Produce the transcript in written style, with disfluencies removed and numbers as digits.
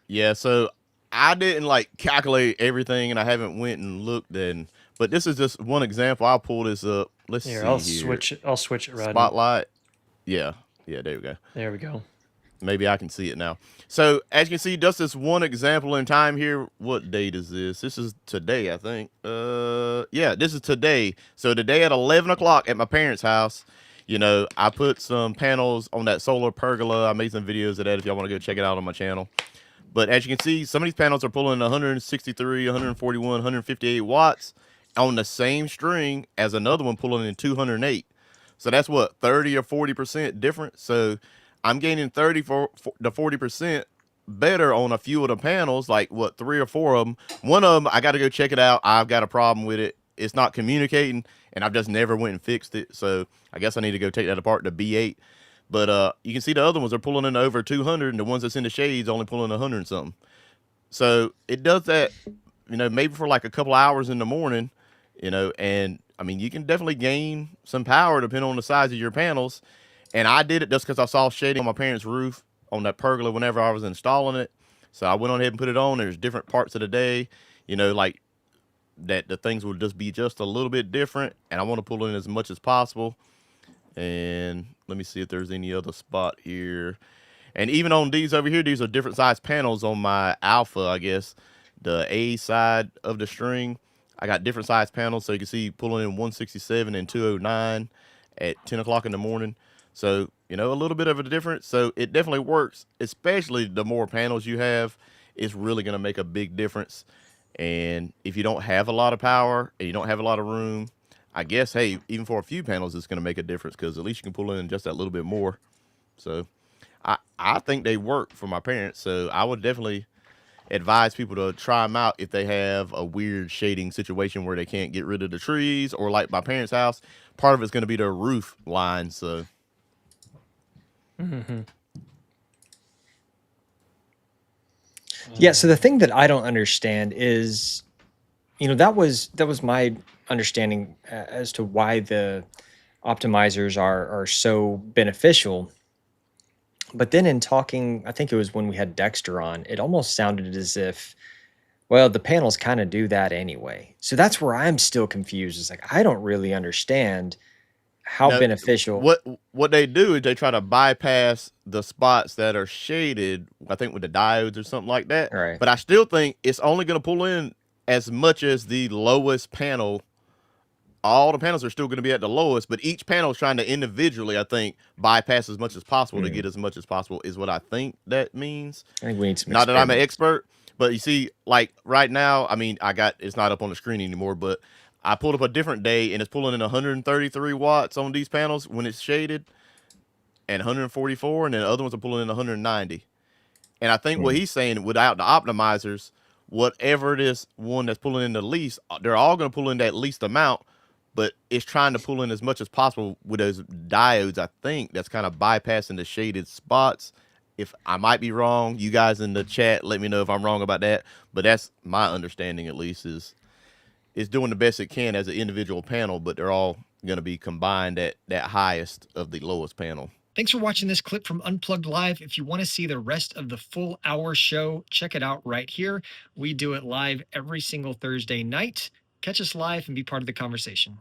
Yeah, so I didn't like calculate everything, and I haven't went and looked. And but this is just one example. I'll pull this up. Let's Here, I'll see here. switch it. I'll switch it, Rodney. Spotlight. Yeah, yeah. There we go. There we go. Maybe I can see it now. So as you can see, just this one example in time here. What date is this? This is today, I think. Yeah, this is today. So today at 11 o'clock at my parents' house. I put some panels on that solar pergola. I made some videos of that if y'all want to go check it out on my channel. But as you can see, some of these panels are pulling 163, 141, 158 watts on the same string as another one pulling in 208. So that's what, 30 or 40% different. So I'm gaining 30 to 40% better on a few of the panels, like what, three or four of them. One of them, I got to go check it out. I've got a problem with it. It's not communicating, and I've just never went and fixed it. So I guess I need to go take that apart to B8. But you can see the other ones are pulling in over 200, and the ones that's in the shades only pulling 100 and something. So it does that, maybe for like a couple hours in the morning, and I mean, you can definitely gain some power depending on the size of your panels. And I did it just because I saw shading on my parents' roof on that pergola whenever I was installing it. So I went on ahead and put it on. There's different parts of the day, like that the things will just be just a little bit different. And I want to pull in as much as possible. And let me see if there's any other spot here. And even on these over here, these are different size panels on my alpha, I guess. The A side of the string, I got different size panels. So you can see pulling in 167 and 209 at 10 o'clock in the morning. So, a little bit of a difference. So it definitely works, especially the more panels you have. It's really going to make a big difference. And if you don't have a lot of power and you don't have a lot of room, I guess, hey, even for a few panels, it's going to make a difference because at least you can pull in just that little bit more. So I think they work for my parents. So I would definitely advise people to try them out if they have a weird shading situation where they can't get rid of the trees, or like my parents' house, part of it's going to be their roof line. So Mm-hmm. Yeah, so the thing that I don't understand is, that was my understanding as to why the optimizers are so beneficial. But then in talking, I think it was when we had Dexter on, it almost sounded as if, well, the panels kind of do that anyway. So that's where I'm still confused. It's like I don't really understand how now, beneficial. what they do is they try to bypass the spots that are shaded, I think with the diodes or something like that. All right. But I still think it's only going to pull in as much as the lowest panel. All the panels are still going to be at the lowest, but each panel is trying to individually, I think, bypass as much as possible to Hmm. get as much as possible, is what I think that means. I think we need some Not that I'm an experiments. expert, but you see, like right now, I mean, it's not up on the screen anymore, but I pulled up a different day and it's pulling in 133 watts on these panels when it's shaded, and 144, and then the other ones are pulling in 190. And I think what Hmm. he's saying, without the optimizers, whatever it is, one that's pulling in the least, they're all going to pull in that least amount, but it's trying to pull in as much as possible with those diodes. I think that's kind of bypassing the shaded spots. If I might be wrong, you guys in the chat, let me know if I'm wrong about that. But that's my understanding, at least, is doing the best it can as an individual panel, but they're all going to be combined at that highest of the lowest panel. Thanks for watching this clip from Unplugged Live. If you want to see the rest of the full hour show, check it out right here. We do it live every single Thursday night. Catch us live and be part of the conversation.